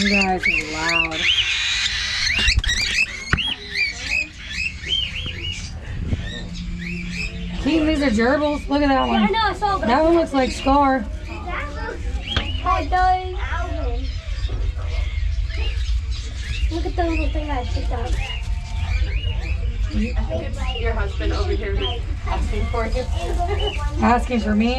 You guys are loud. Keaton, these are gerbils. Look at that one. Yeah, I know, I saw That one looks like Scar. It does. Look at the little thing I picked up. I think it's your husband over here who's asking for you. Asking for me?